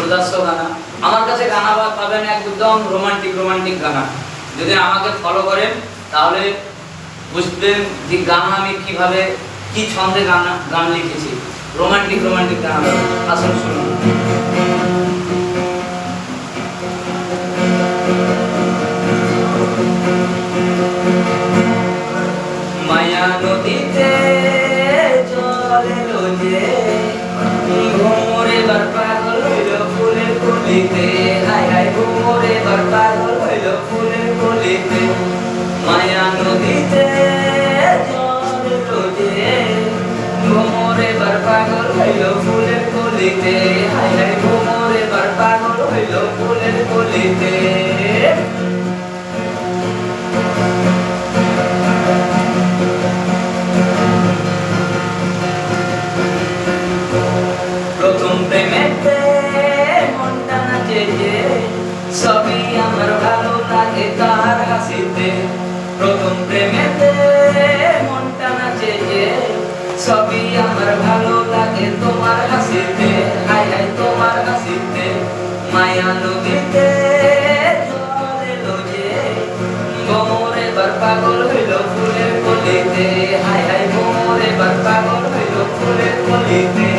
উদাস্য গানা। আমার কাছে গানা পাবেন একদম রোমান্টিক গানা। যদি আমাকে ফলো করেন তাহলে বুঝবেন যে গান আমি কিভাবে কি ছন্দে গান লিখেছি। রোমান্টিক গান। আসুন শুনুন। মায়া নদীতে জল এলো যে, ঘুমরে বার পাগল হইল ফুলের কলিতে। হায় হায় ঘুমরে বার পাগল হইল ফুলের কলিতে। মায়া নদীতে জল এলো যে, ঘুমরে বার পাগল হইল ফুলের কলিতে। হায় হায় ঘুমরে বার পাগল হইল ফুলের কলিতে। প্রথম প্রেমেতে মনটা নাচে যে, সবই আমার ভালো লাগে তার হাসিতে। প্রথম প্রেমেতে মনটা নাচে যে, সবই আমার ভালো লাগে তোমার হাসিতে। হায় হায় তোমার হাসিতে। মায়া নদীতে জল এলো যে, ভ্রমরে বার পাগল হইল ফুলের কলিতে। হায় হায় ভ্রমরে বার পাগল হইল ফুলের কলিতে।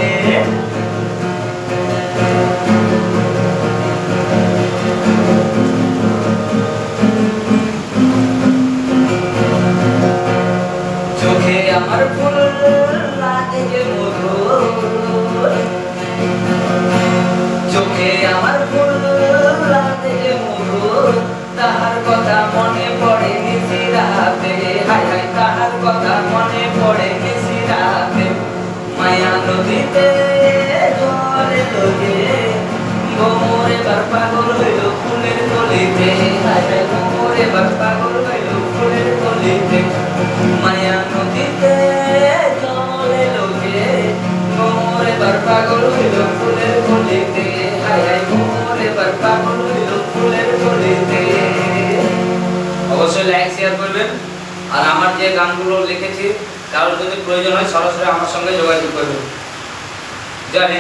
চোখে আমার ফুল লাগে যে মধুর, চোখে আমার ফুল লাগে যে মধুর, তাহার কথা মনে পড়ে নিশি রাতে। হায় হায় তাহার কথা মনে পড়ে নিশি রাতে। মায়া নদীতে জল এলো যে, ভ্রমরে বার পাগল হইল ফুলের কলিতে। হায় হায় ভ্রমরে বার পাগল হইল ফুলের কলিতে। মায়া নদীতে জল এলো যে, ভ্রমরে বার পাগল হইল ফুলের কলিতে। হায় হায় ভ্রমরে বার পাগল হইল ফুলের কলিতে। অবশ্যই লাইক শেয়ার করবেন। আর আমার যে গানগুলো লিখেছি কারোর যদি প্রয়োজন হয় সরাসরি আমার সঙ্গে যোগাযোগ করবেন। জয় হিন্দ।